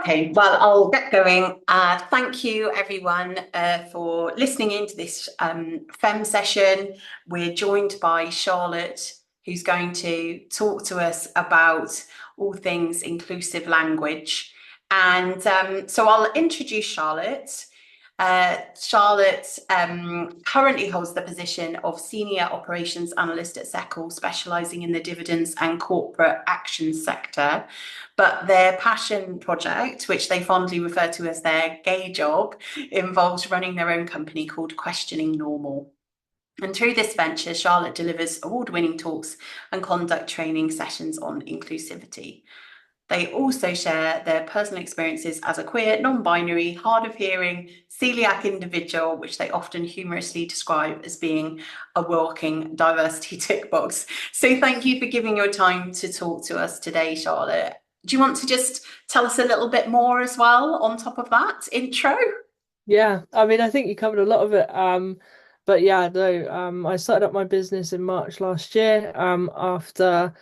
Okay, well, I'll get going. Thank you, everyone, for listening into this FEM session. We're joined by Charlotte, who's going to talk to us about all things inclusive language. And so I'll introduce Charlotte. Charlotte currently holds the position of Senior Operations Analyst at Seckle, specialising in the dividends and corporate action sector. But their passion project, which they fondly refer to as their gay job, involves running their own company called Questioning Normal. And through this venture, Charlotte delivers award-winning talks and conduct training sessions on inclusivity. They also share their personal experiences as a queer, non-binary, hard of hearing, celiac individual, which they often humorously describe as being a walking diversity tick box. So thank you for giving your time to talk to us today, Charlotte. Do you want to just tell us a little bit more as well on top of that intro? Yeah, I mean, I think you covered a lot of it. But yeah, no, I started up my business in March last year, after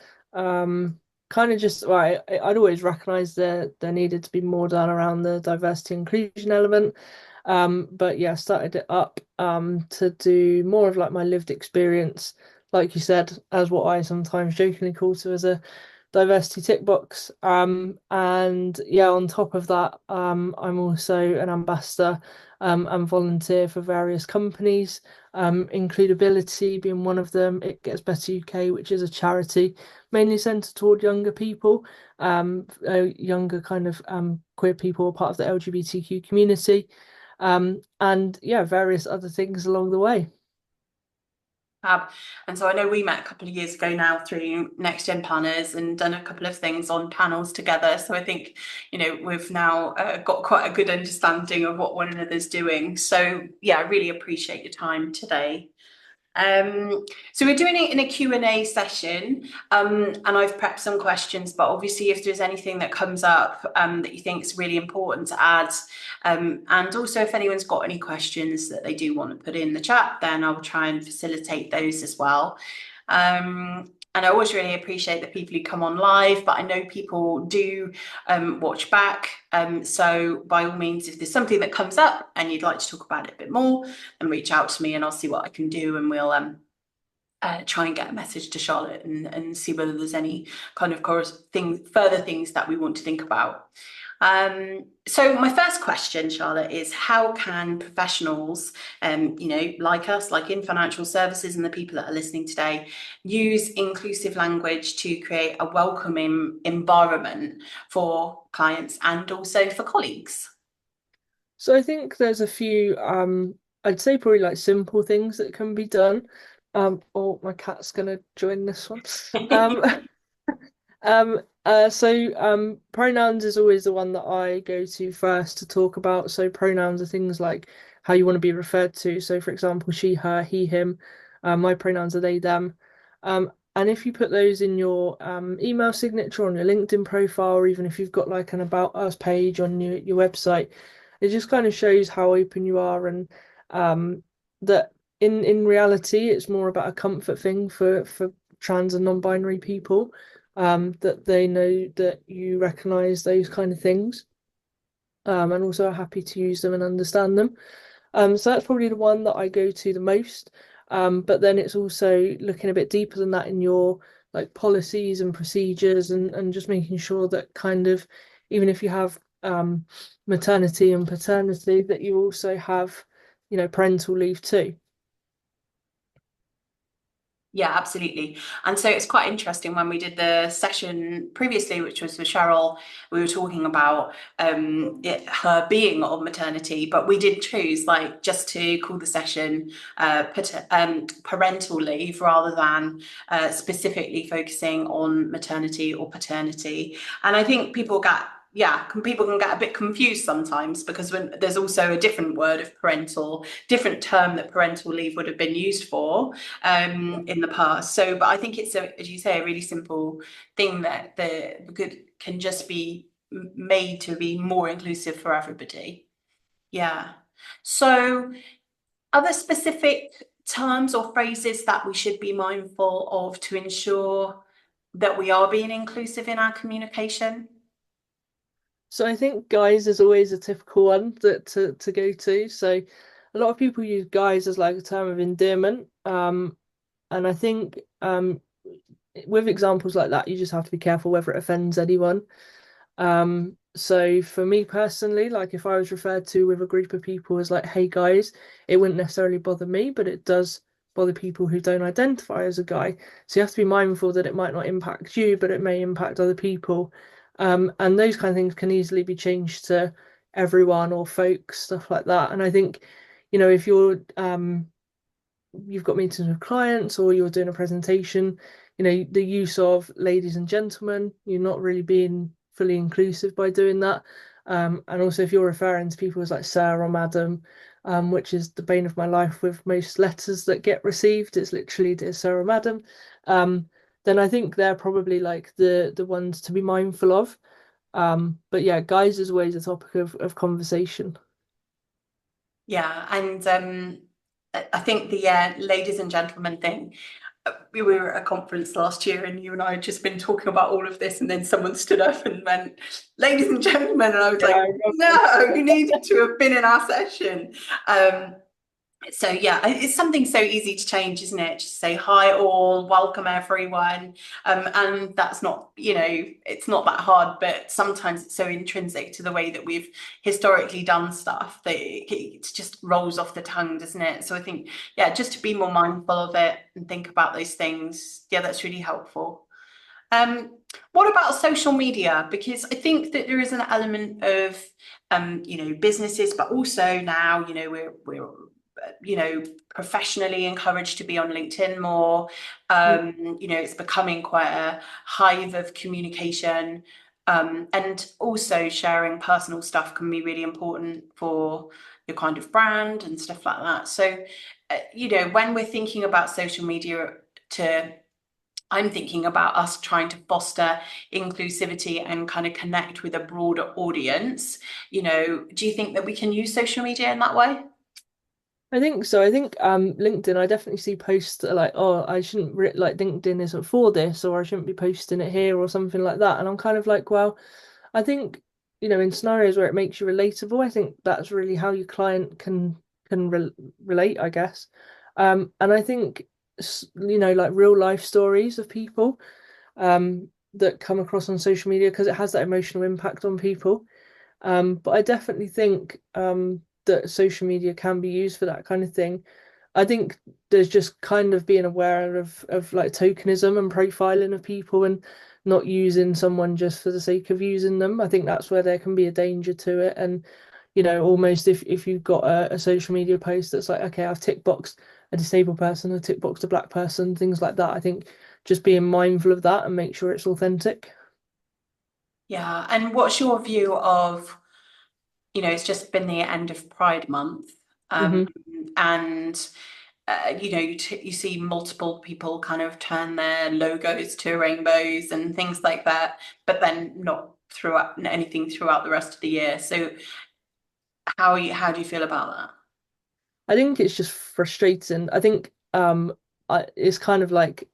kind of just I'd always recognized that there needed to be more done around the diversity inclusion element. But yeah, started it up to do more of like my lived experience, like you said, as what I sometimes jokingly call to as a diversity tick box. And yeah, on top of that, I'm also an ambassador and volunteer for various companies, Includability being one of them. It Gets Better UK, which is a charity mainly centered toward younger people, younger kind of queer people, part of the LGBTQ community, and yeah, various other things along the way. And so I know we met a couple of years ago now through Next Gen Planners and done a couple of things on panels together. So I think, we've now got quite a good understanding of what one another's doing. So yeah, I really appreciate your time today. So we're doing it in a Q&A session, and I've prepped some questions, but obviously if there's anything that comes up that you think is really important to add, and also if anyone's got any questions that they do want to put in the chat, then I'll try and facilitate those as well. And I always really appreciate the people who come on live, but I know people do watch back. So by all means, if there's something that comes up and you'd like to talk about it a bit more, then reach out to me and I'll see what I can do, and we'll try and get a message to Charlotte and see whether there's any kind of further things that we want to think about. So my first question, Charlotte, is how can professionals, like us, like in financial services and the people that are listening today, use inclusive language to create a welcoming environment for clients and also for colleagues? So I think there's a few, I'd say probably like simple things that can be done. Oh, my cat's gonna join this one. Um, Pronouns is always the one that I go to first to talk about. So pronouns are things like how you want to be referred to. So for example, she, her, he, him. My pronouns are they, them. And if you put those in your email signature on your LinkedIn profile, or even if you've got like an About Us page on your website, it just kind of shows how open you are, and that in reality it's more about a comfort thing for trans and non-binary people, that they know that you recognize those kind of things, and also are happy to use them and understand them. So that's probably the one that I go to the most. But then it's also looking a bit deeper than that in your like policies and procedures, and just making sure that kind of, even if you have maternity and paternity, that you also have, parental leave too. Yeah, absolutely. And so it's quite interesting when we did the session previously, which was with Cheryl, we were talking about her being on maternity, but we did choose like just to call the session parental leave rather than specifically focusing on maternity or paternity. And I think people can get a bit confused sometimes because when there's also a different word of different term that parental leave would have been used for in the past. So, but I think it's as you say, a really simple thing that can just be made to be more inclusive for everybody. Yeah. So, are there specific terms or phrases that we should be mindful of to ensure that we are being inclusive in our communication? So I think guys is always a typical one that to go to. So a lot of people use guys as like a term of endearment. And I think with examples like that, you just have to be careful whether it offends anyone. So for me personally, like if I was referred to with a group of people as like, hey guys, it wouldn't necessarily bother me, but it does bother people who don't identify as a guy. So you have to be mindful that it might not impact you, but it may impact other people. And those kind of things can easily be changed to everyone or folks, stuff like that. And I think, if you've got meetings with clients or you're doing a presentation, the use of ladies and gentlemen, you're not really being fully inclusive by doing that. And also if you're referring to people as like sir or madam, which is the bane of my life with most letters that get received, it's literally dear sir or madam, then I think they're probably like the ones to be mindful of. But yeah, guys is always a topic of conversation. Yeah, and I think the ladies and gentlemen thing. We were at a conference last year, and you and I had just been talking about all of this, and then someone stood up and went, "Ladies and gentlemen," and I was Yeah, like, I remember. "No, you needed to have been in our session." Um, so yeah, it's something so easy to change, isn't it? Just say hi all, welcome everyone. And that's not, it's not that hard, but sometimes it's so intrinsic to the way that we've historically done stuff that it just rolls off the tongue, doesn't it? So I think, yeah, just to be more mindful of it and think about those things. Yeah, that's really helpful. What about social media? Because I think that there is an element of, businesses, but also now, professionally encouraged to be on LinkedIn more. It's becoming quite a hive of communication. And also sharing personal stuff can be really important for your kind of brand and stuff like that. So, when we're thinking about social media to I'm thinking about us trying to foster inclusivity and kind of connect with a broader audience. Do you think that we can use social media in that way? I think so. I think LinkedIn, I definitely see posts that are like, oh, I shouldn't like LinkedIn isn't for this, or I shouldn't be posting it here, or something like that. And I'm kind of like, well, I think, in scenarios where it makes you relatable, I think that's really how your client can relate, I guess. And I think like real life stories of people that come across on social media because it has that emotional impact on people. But I definitely think that social media can be used for that kind of thing. I think there's just kind of being aware of like tokenism and profiling of people and not using someone just for the sake of using them. I think that's where there can be a danger to it. And almost if you've got a social media post that's like, okay, I've tick boxed a disabled person, a tick boxed a black person, things like that. I think just being mindful of that and make sure it's authentic. Yeah. And what's your view of, it's just been the end of Pride Month, Hmm. and you see multiple people kind of turn their logos to rainbows and things like that, but then not throughout anything throughout the rest of the year. So how do you feel about that? I think it's just frustrating. I think it's kind of like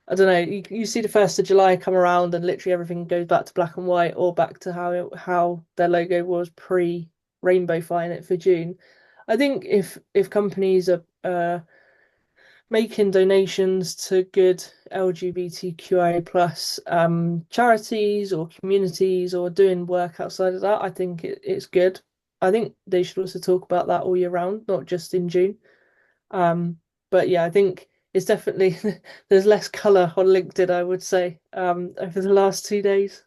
I don't know. You see the 1st of July come around and literally everything goes back to black and white or back to how their logo was pre rainbowifying it for June. I think if companies are making donations to good LGBTQIA plus charities or communities or doing work outside of that, I think it's good. I think they should also talk about that all year round, not just in June. Um, but yeah, I think it's definitely there's less colour on LinkedIn, I would say, over the last 2 days.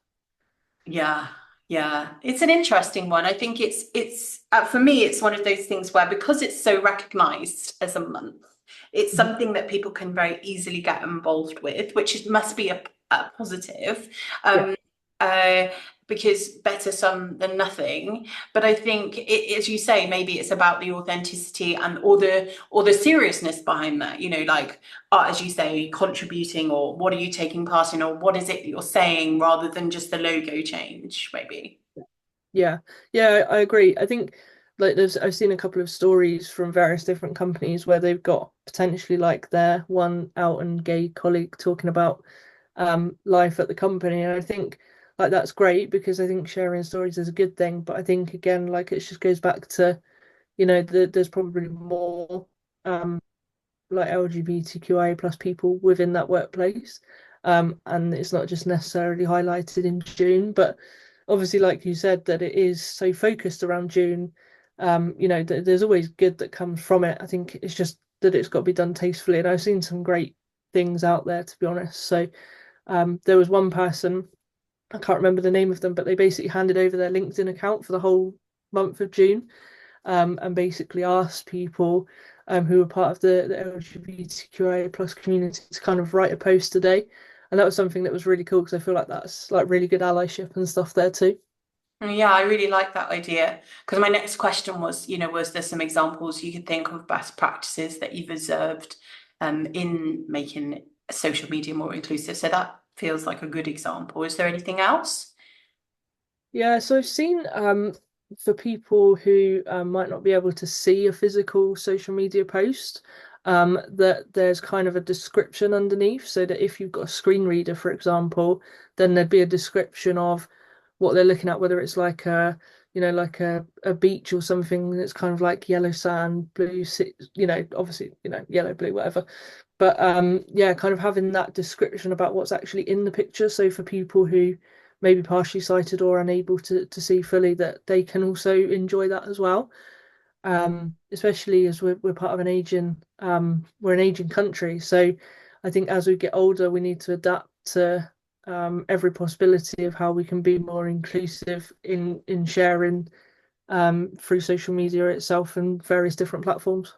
Yeah, yeah. It's an interesting one. I think it's for me, it's one of those things where because it's so recognized as a month, it's Mhm. something that people can very easily get involved with, which must be a positive. Yeah. Um, uh, because better some than nothing. But I think as you say, maybe it's about the authenticity and or the seriousness behind that. Like as you say, contributing, or what are you taking part in, or what is it you're saying, rather than just the logo change, maybe. Yeah, yeah, I agree. I think like I've seen a couple of stories from various different companies where they've got potentially like their one out and gay colleague talking about life at the company. And I think like that's great because I think sharing stories is a good thing. But I think again, like it just goes back to, there's probably more um like LGBTQIA plus people within that workplace. And it's not just necessarily highlighted in June, but obviously, like you said, that it is so focused around June. There's always good that comes from it. I think it's just that it's got to be done tastefully. And I've seen some great things out there, to be honest. So there was one person, I can't remember the name of them, but they basically handed over their LinkedIn account for the whole month of June, and basically asked people who were part of the LGBTQIA plus community to kind of write a post today. And that was something that was really cool because I feel like that's like really good allyship and stuff there too. Yeah, I really like that idea because my next question was, was there some examples you could think of best practices that you've observed in making social media more inclusive? So that feels like a good example. Is there anything else? Yeah, so I've seen for people who might not be able to see a physical social media post, that there's kind of a description underneath, so that if you've got a screen reader, for example, then there'd be a description of what they're looking at, whether it's like like a beach or something that's kind of like yellow sand, blue, obviously, yellow, blue, whatever. But yeah, kind of having that description about what's actually in the picture. So for people who maybe partially sighted or unable to see fully, that they can also enjoy that as well. Especially as we're part of we're an aging country. So I think as we get older, we need to adapt to every possibility of how we can be more inclusive in sharing through social media itself and various different platforms.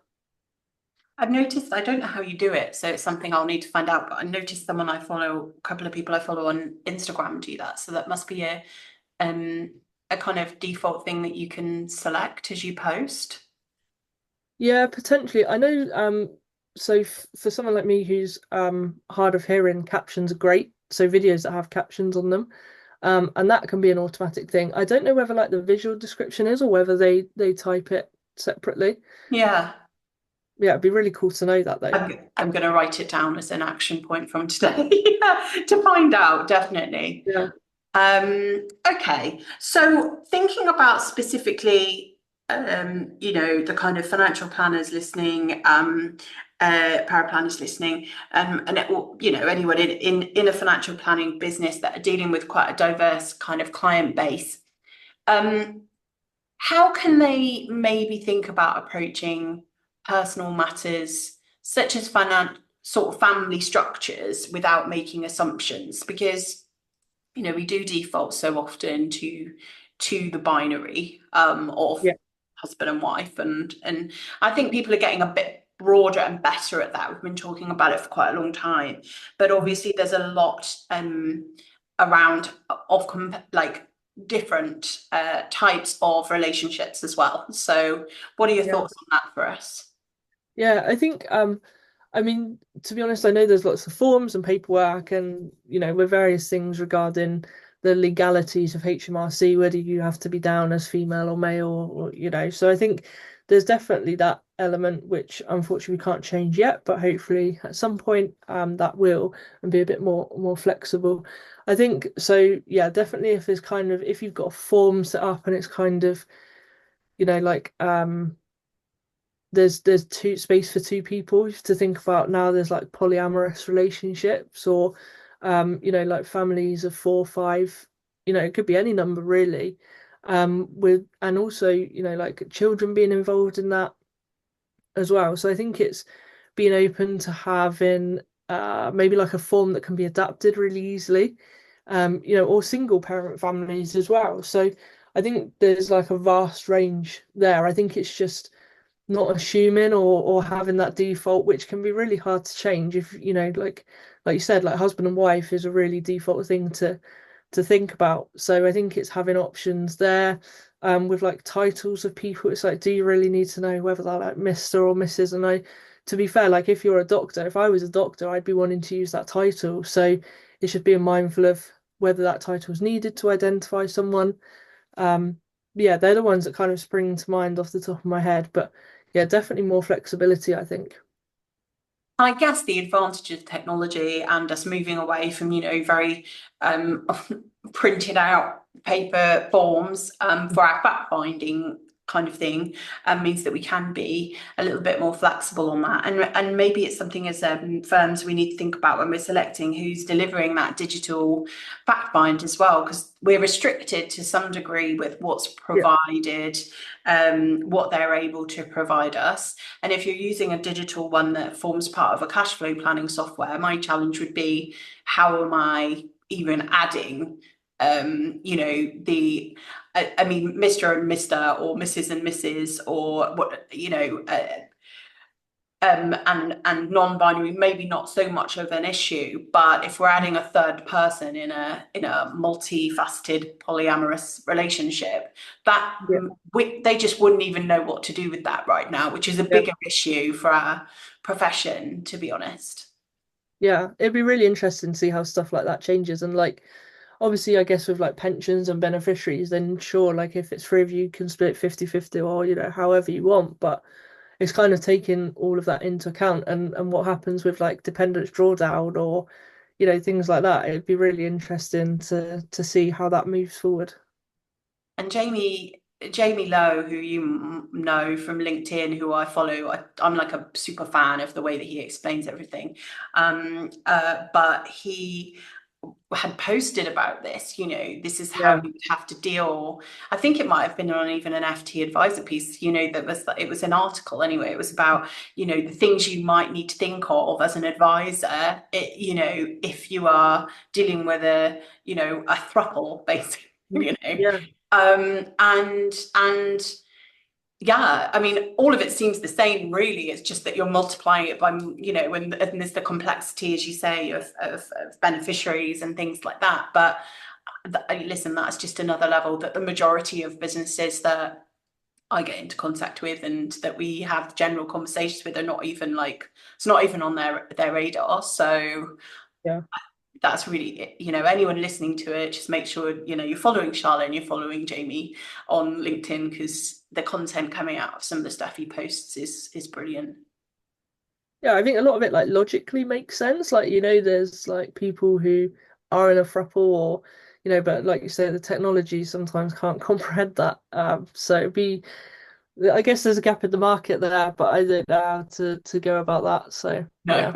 I've noticed, I don't know how you do it, so it's something I'll need to find out, but I noticed someone I follow, a couple of people I follow on Instagram do that. So that must be um a kind of default thing that you can select as you post. Yeah, potentially. I know. So for someone like me who's hard of hearing, captions are great. So videos that have captions on them, and that can be an automatic thing. I don't know whether like the visual description is or whether they type it separately. Yeah. Yeah, it'd be really cool to know that though. I'm going to write it down as an action point from today to find out, definitely. Yeah, Okay, so thinking about specifically, the kind of financial planners listening, paraplanners listening, and anyone in a financial planning business that are dealing with quite a diverse kind of client base. Um, how can they maybe think about approaching personal matters such as sort of family structures without making assumptions? Because we do default so often to the binary of yeah, husband and wife, and I think people are getting a bit broader and better at that. We've been talking about it for quite a long time, but mhm, obviously there's a lot around of like different types of relationships as well. So what are your yeah. thoughts on that for us? Yeah, I think I mean, to be honest, I know there's lots of forms and paperwork and with various things regarding the legalities of HMRC, whether you have to be down as female or male or. So I think there's definitely that element which unfortunately we can't change yet, but hopefully at some point that will and be a bit more flexible. I think so, yeah, definitely if you've got a form set up and it's kind of, like there's two space for two people to think about. Now there's like polyamorous relationships or like families of four, five, it could be any number really. With and also, like children being involved in that as well. So I think it's being open to having maybe like a form that can be adapted really easily. Or single parent families as well. So I think there's like a vast range there. I think it's just not assuming or having that default, which can be really hard to change if like you said, like husband and wife is a really default thing to think about. So I think it's having options there. With like titles of people, it's like, do you really need to know whether they're like Mr. or Mrs.? And to be fair, like if you're a doctor, if I was a doctor, I'd be wanting to use that title. So it should be mindful of whether that title is needed to identify someone. um, yeah, they're the ones that kind of spring to mind off the top of my head. But yeah, definitely more flexibility, I think. I guess the advantage of technology and us moving away from, very um, printed out paper forms for our fact finding kind of thing means that we can be a little bit more flexible on that. And maybe it's something as firms we need to think about when we're selecting who's delivering that digital fact find as well, because we're restricted to some degree with what's Yeah, provided, what they're able to provide us. And if you're using a digital one that forms part of a cash flow planning software, my challenge would be, how am I even adding, I mean, Mr. and Mr. or Mrs. and Mrs. or what, and non-binary, maybe not so much of an issue, but if we're adding a third person in a multifaceted polyamorous relationship, that yeah, they just wouldn't even know what to do with that right now, which is a yeah. bigger issue for our profession, to be honest. Yeah, it'd be really interesting to see how stuff like that changes. And like, obviously, I guess with like pensions and beneficiaries, then sure, like if it's three of you, you can split 50-50 or, however you want. But it's kind of taking all of that into account and what happens with like dependents drawdown or, things like that. It'd be really interesting to see how that moves forward. And Jamie Lowe, who you know from LinkedIn, who I follow, I'm like a super fan of the way that he explains everything. But he had posted about this, this is how Yeah. you would have to deal. I think it might have been on even an FT advisor piece, it was an article anyway. It was about, the things you might need to think of as an advisor, if you are dealing with a throuple, basically, Mhm. Yeah. and yeah, I mean, all of it seems the same, really. It's just that you're multiplying it by, and there's the complexity, as you say, of beneficiaries and things like that. But listen, that's just another level that the majority of businesses that I get into contact with and that we have general conversations with are not even like, it's not even on their radar. So Yeah. that's really, anyone listening to it, just make sure, you're following Charlotte and you're following Jamie on LinkedIn, because the content coming out of some of the stuff he posts is brilliant. Yeah, I think a lot of it like logically makes sense. Like, there's like people who are in a throuple or, but like you say, the technology sometimes can't comprehend that. So I guess there's a gap in the market there, but I don't know how to go about that. So No. yeah.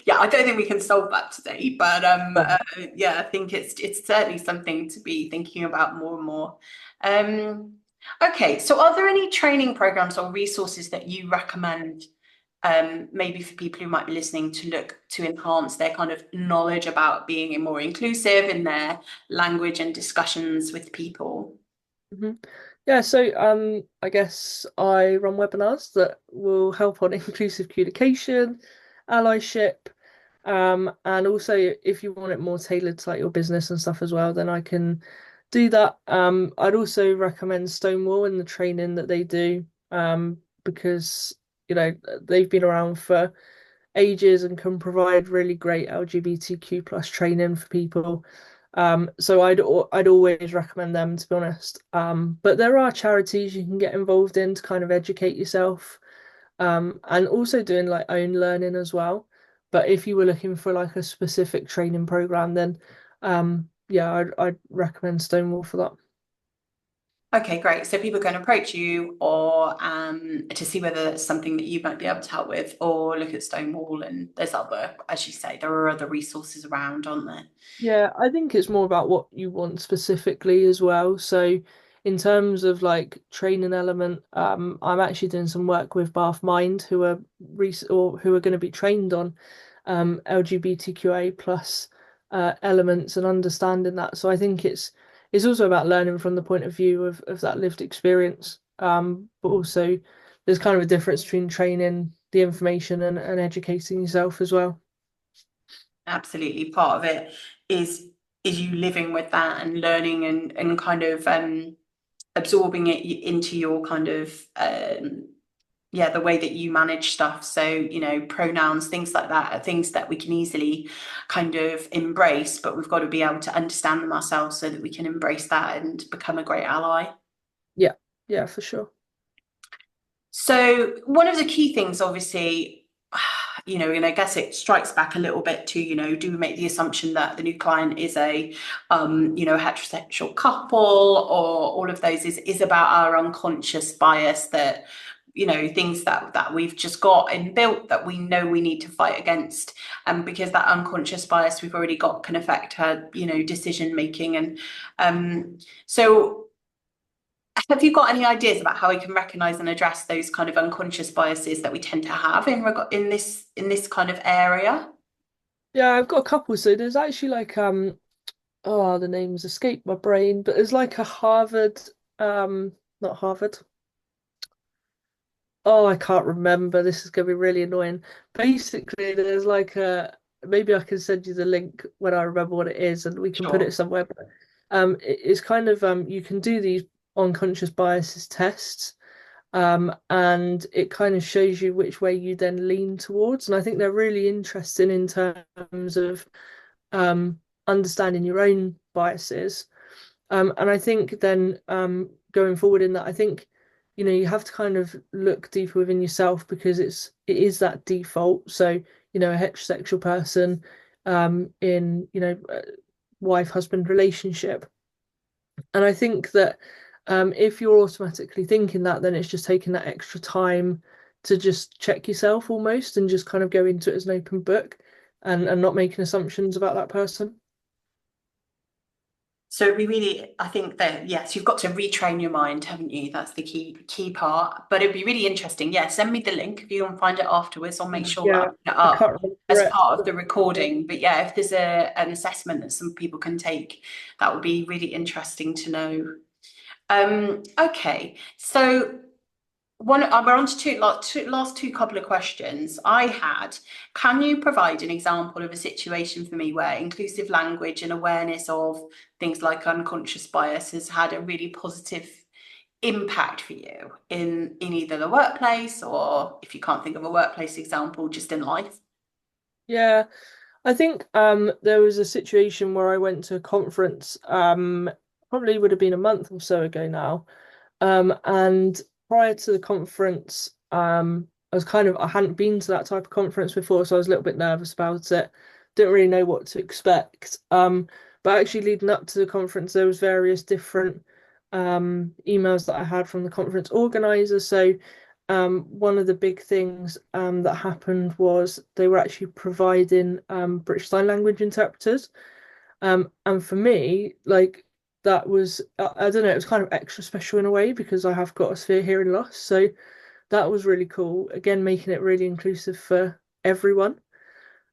Yeah, I don't think we can solve that today, but Yeah. yeah, I think it's certainly something to be thinking about more and more. Um, okay, so are there any training programs or resources that you recommend, maybe for people who might be listening, to look to enhance their kind of knowledge about being more inclusive in their language and discussions with people? hmm Yeah, so I guess I run webinars that will help on inclusive communication, allyship, and also if you want it more tailored to like your business and stuff as well, then I can do that. I'd also recommend Stonewall and the training that they do, because they've been around for ages and can provide really great LGBTQ plus training for people. So I'd always recommend them, to be honest. But there are charities you can get involved in to kind of educate yourself, and also doing like own learning as well. But if you were looking for like a specific training program, then yeah, I'd recommend Stonewall for that. Okay, great. So people can approach you or to see whether it's something that you might be able to help with, or look at Stonewall, and there's other, as you say, there are other resources around, aren't there? Yeah, I think it's more about what you want specifically as well. So, in terms of like training element, I'm actually doing some work with Bath Mind, who are or who are going to be trained on LGBTQA plus elements and understanding that. So I think it's also about learning from the point of view of that lived experience. But also there's kind of a difference between training the information and educating yourself as well. Absolutely. Part of it is you living with that and learning and kind of absorbing it into your kind of yeah, the way that you manage stuff. So, pronouns, things like that are things that we can easily kind of embrace, but we've got to be able to understand them ourselves so that we can embrace that and become a great ally. Yeah, yeah, for sure. So, one of the key things, obviously, and I guess it strikes back a little bit to, do we make the assumption that the new client is a, heterosexual couple, or all of those is about our unconscious bias that, things that we've just got inbuilt that we know we need to fight against. And because that unconscious bias we've already got can affect her, decision making. And so have you got any ideas about how we can recognize and address those kind of unconscious biases that we tend to have in this kind of area? Yeah, I've got a couple. So there's actually like oh, the names escape my brain, but there's like a Harvard, not Harvard. Oh, I can't remember. This is gonna be really annoying. Basically, there's like a maybe I can send you the link when I remember what it is, and we can put Sure. it somewhere. But it's kind of you can do these unconscious biases tests, and it kind of shows you which way you then lean towards. And I think they're really interesting in terms of understanding your own biases. And I think then going forward in that, I think you have to kind of look deeper within yourself because it is that default. So a heterosexual person in wife husband relationship, and I think that if you're automatically thinking that, then it's just taking that extra time to just check yourself almost and just kind of go into it as an open book and not making assumptions about that person. So we really, I think that yes, you've got to retrain your mind, haven't you? That's the key part. But it'd be really interesting. Yeah, send me the link if you want to find it afterwards. I'll make sure that I Yeah, put it I up can't remember as it. part of the recording. But yeah, if there's an assessment that some people can take, that would be really interesting to know. Okay, so we're on to last two couple of questions I had. Can you provide an example of a situation for me where inclusive language and awareness of things like unconscious bias has had a really positive impact for you in either the workplace, or if you can't think of a workplace example, just in life? Yeah, I think there was a situation where I went to a conference probably would have been a month or so ago now. And prior to the conference, I hadn't been to that type of conference before, so I was a little bit nervous about it. Didn't really know what to expect. But actually leading up to the conference, there was various different emails that I had from the conference organizer. So one of the big things that happened was they were actually providing British Sign Language interpreters. And for me, like that was, I don't know, it was kind of extra special in a way because I have got a severe hearing loss. So that was really cool. Again, making it really inclusive for everyone.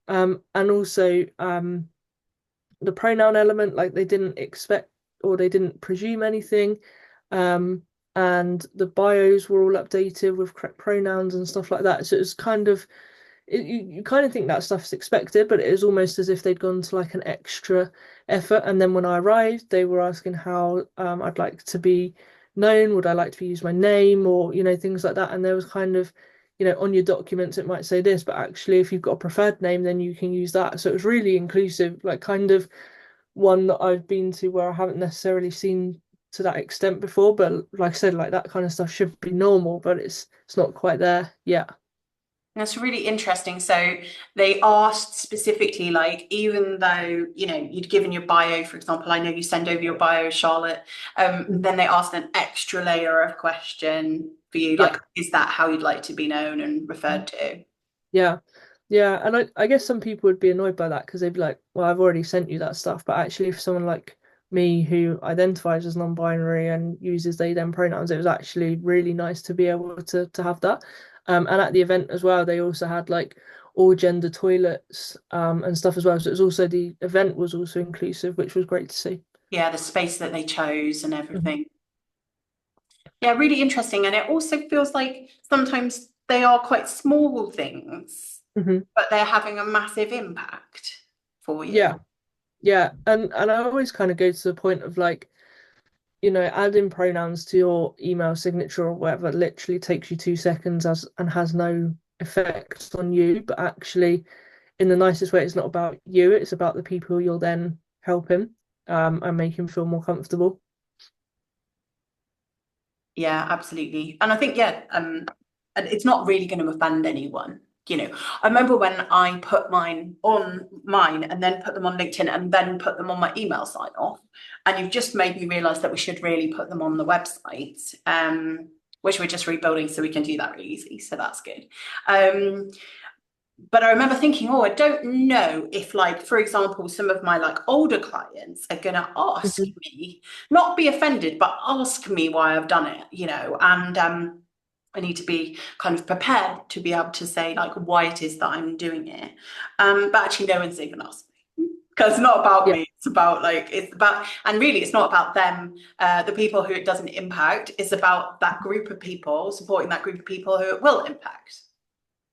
And also the pronoun element, like they didn't expect or they didn't presume anything. Um, and the bios were all updated with correct pronouns and stuff like that. So it was kind of you kind of think that stuff's expected, but it was almost as if they'd gone to like an extra effort. And then when I arrived, they were asking how I'd like to be known. Would I like to use my name or, things like that. And there was kind of, on your documents, it might say this, but actually, if you've got a preferred name, then you can use that. So it was really inclusive, like kind of one that I've been to where I haven't necessarily seen to that extent before. But like I said, like that kind of stuff should be normal, but it's not quite there yet. That's really interesting. So they asked specifically, like, even though, you'd given your bio, for example, I know you send over your bio, Charlotte, then they asked an extra layer of question for you, Yeah. like, is that how you'd like to be known and referred to? Yeah. Yeah. And I guess some people would be annoyed by that because they'd be like, well, I've already sent you that stuff. But actually, for someone like me who identifies as non-binary and uses they them pronouns, it was actually really nice to be able to have that. And at the event as well, they also had like all gender toilets and stuff as well. So it was also the event was also inclusive, which was great to see. Yeah, the space that they chose and Mhm. everything. Yeah, really interesting. And it also feels like sometimes they are quite small things, Mhm. but they're having a massive impact for you. Yeah. Yeah. And I always kind of go to the point of like, adding pronouns to your email signature or whatever literally takes you 2 seconds as and has no effect on you. But actually, in the nicest way, it's not about you, it's about the people you're then helping, and make them feel more comfortable. Yeah, absolutely. And I think, yeah, and it's not really going to offend anyone. I remember when I put mine and then put them on LinkedIn and then put them on my email sign off. And you've just made me realize that we should really put them on the website, which we're just rebuilding so we can do that really easy. So that's good. But I remember thinking, oh, I don't know if, like, for example, some of my like older clients are going to ask Mhm. me, not be offended, but ask me why I've done it, and I need to be kind of prepared to be able to say like why it is that I'm doing it. But actually, no one's even asked me because it's not about Yeah. me. And really, it's not about them, the people who it doesn't impact. It's about that group of people, supporting that group of people who it will impact.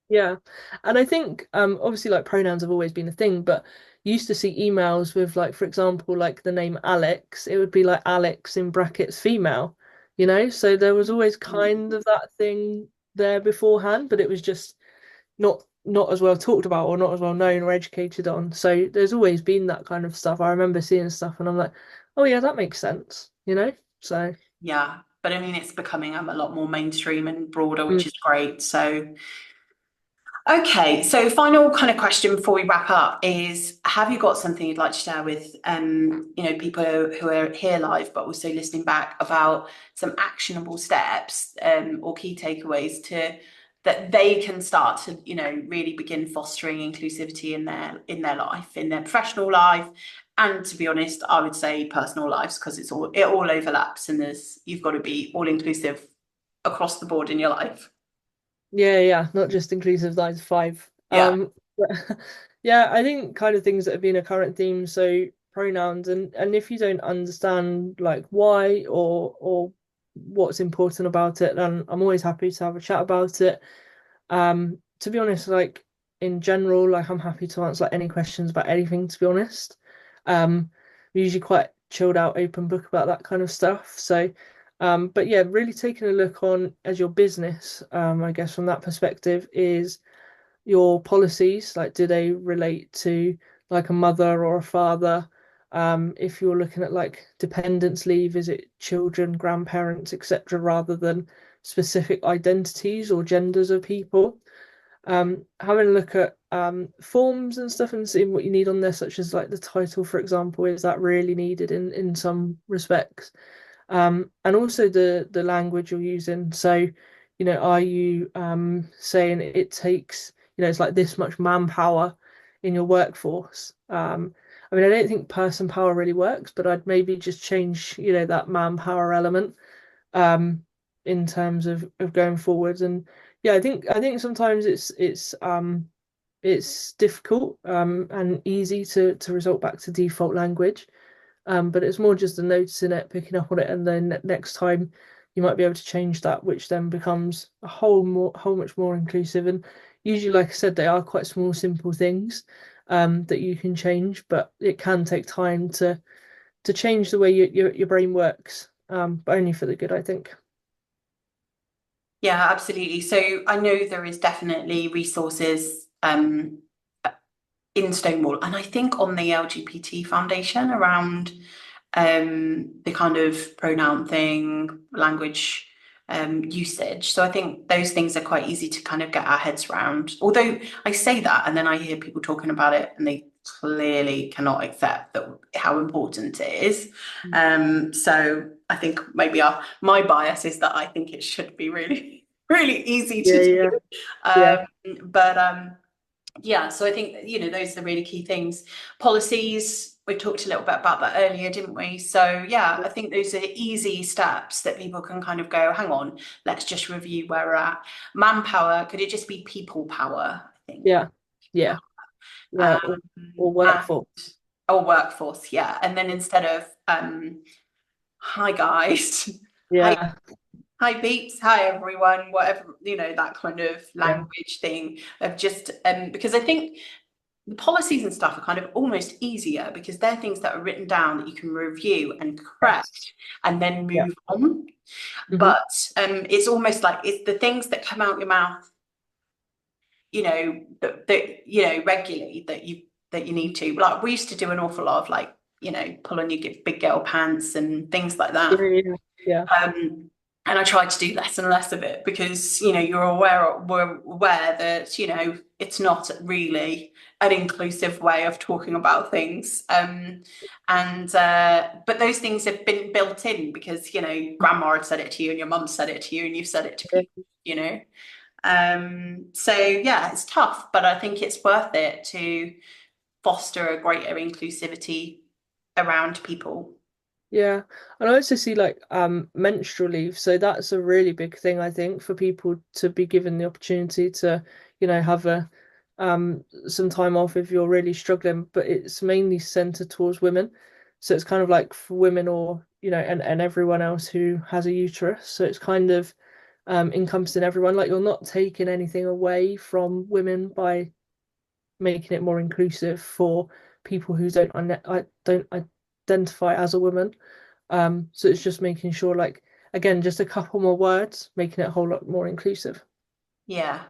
Yeah. And I think obviously like pronouns have always been a thing, but you used to see emails with like, for example, like the name Alex, it would be like Alex in brackets female, you know? So there was always kind of that thing there beforehand, but it was just not as well talked about or not as well known or educated on. So there's always been that kind of stuff. I remember seeing stuff and I'm like, oh yeah, that makes sense, you know? So Yeah, but I mean, it's becoming a lot more mainstream and broader, mm, which is great. So, okay, so final kind of question before we wrap up is: have you got something you'd like to share with, people who are here live, but also listening back about some actionable steps, or key takeaways to that they can start to, really begin fostering inclusivity in their life, in their professional life, and to be honest, I would say personal lives because it all overlaps, and you've got to be all inclusive across the board in your life. yeah, yeah, not just inclusive 9 to 5. Yeah. But yeah, I think kind of things that have been a current theme, so pronouns and if you don't understand like why or what's important about it, then I'm always happy to have a chat about it. To be honest, like in general, like I'm happy to answer like any questions about anything, to be honest. I'm usually quite chilled out, open book about that kind of stuff. So, but yeah, really taking a look on as your business, I guess from that perspective is your policies, like do they relate to like a mother or a father? If you're looking at like dependence leave, is it children, grandparents, etc., rather than specific identities or genders of people? Having a look at forms and stuff and seeing what you need on there, such as like the title, for example, is that really needed in some respects? And also the language you're using. So, are you saying it takes, it's like this much manpower in your workforce? I mean, I don't think person power really works, but I'd maybe just change, that manpower element um in terms of going forwards. And yeah, I think sometimes it's difficult and easy to result back to default language. But it's more just the noticing it, picking up on it, and then next time you might be able to change that, which then becomes a whole much more inclusive. And usually, like I said, they are quite small, simple things that you can change, but it can take time to change the way your brain works, but only for the good, I think. Yeah, absolutely. So I know there is definitely resources in Stonewall, and I think on the LGBT Foundation around the kind of pronoun thing, language usage. So I think those things are quite easy to kind of get our heads around. Although I say that, and then I hear people talking about it, and they clearly cannot accept that how important it is. So I think maybe my bias is that I think it should be really, really easy to Yeah, do. yeah, yeah, Um, but yeah, so I think, those are the really key things. Policies, we talked a little bit about that earlier, didn't we? So yeah, I think those are easy steps that people can kind of go, hang on, let's just review where we're at. Manpower, could it just be people power, I think. yeah, Yeah. yeah, yeah, or And workforce. or workforce, yeah. And then instead of hi guys, hi Yeah, hi peeps, hi everyone, whatever, that kind of yeah, language thing of just because I think the policies and stuff are kind of almost easier because they're things that are written down that you can review and yes, correct and then yeah, move on. hmm, But it's almost like it's the things that come out your mouth, regularly that you need to. Like we used to do an awful lot of like, pull on your big girl pants and things like yeah, that. yeah, yeah, Um, And I try to do less and less of it because, you know, we're aware that, you know, it's not really an inclusive way of talking about things. And but those things have been built in because, you know, grandma had said it to you and your mum said it to you and you've said it to people, you know. So yeah, it's tough, but I think it's worth it to foster a greater inclusivity around people. Yeah, and I also see like menstrual leave. So that's a really big thing, I think, for people to be given the opportunity to, have a some time off if you're really struggling, but it's mainly centered towards women. So it's kind of like for women or, and everyone else who has a uterus. So it's kind of encompassing everyone. Like you're not taking anything away from women by making it more inclusive for people who don't identify as a woman. So it's just making sure, like, again, just a couple more words, making it a whole lot more inclusive. Yeah.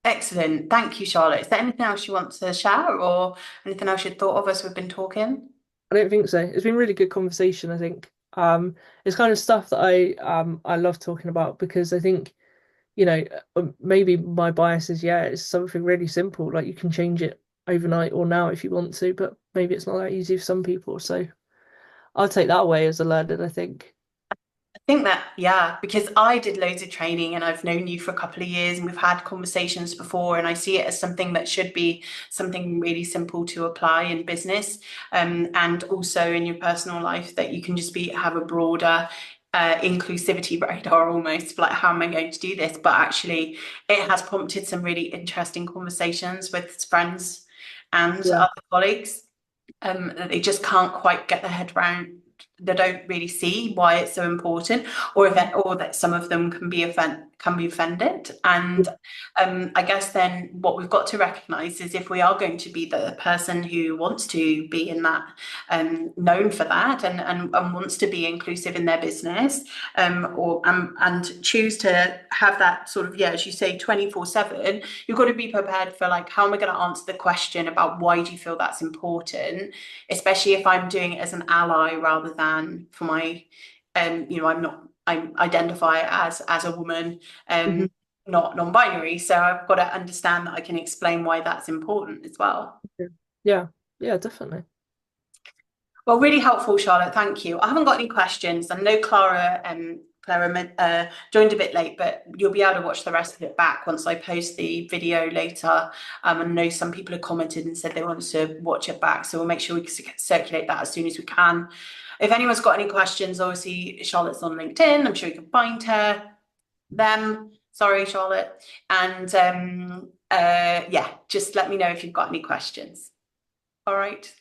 Excellent. Thank you, Charlotte. Is there anything else you want to share or anything else you'd thought of as we've been talking? I don't think so. It's been really good conversation, I think. It's kind of stuff that I love talking about because I think, maybe my bias is, yeah, it's something really simple. Like you can change it overnight or now if you want to, but maybe it's not that easy for some people. So I'll take that away as a learning, I think. I think that, yeah, because I did loads of training and I've known you for a couple of years and we've had conversations before, and I see it as something that should be something really simple to apply in business, and also in your personal life that you can just have a broader inclusivity radar almost, like how am I going to do this? But actually, it has prompted some really interesting conversations with friends and Yeah. other colleagues, that they just can't quite get their head around. They don't really see why it's so important, or that some of them can be offended. And I guess then what we've got to recognise is if we are going to be the person who wants to be in that, known for that, and wants to be inclusive in their business, or and choose to have that sort of, yeah, as you say, 24/7, you've got to be prepared for like, how am I going to answer the question about why do you feel that's important, especially if I'm doing it as an ally rather than for my, you know, I identify as a woman, Mhm. not non-binary. So I've got to understand that I can explain why that's important as well. Yeah. Yeah, definitely. Well, really helpful, Charlotte. Thank you. I haven't got any questions. I know Clara joined a bit late, but you'll be able to watch the rest of it back once I post the video later. I know some people have commented and said they want to watch it back, so we'll make sure we circulate that as soon as we can. If anyone's got any questions, obviously Charlotte's on LinkedIn. I'm sure you can find them. Sorry, Charlotte. And yeah, just let me know if you've got any questions. All right.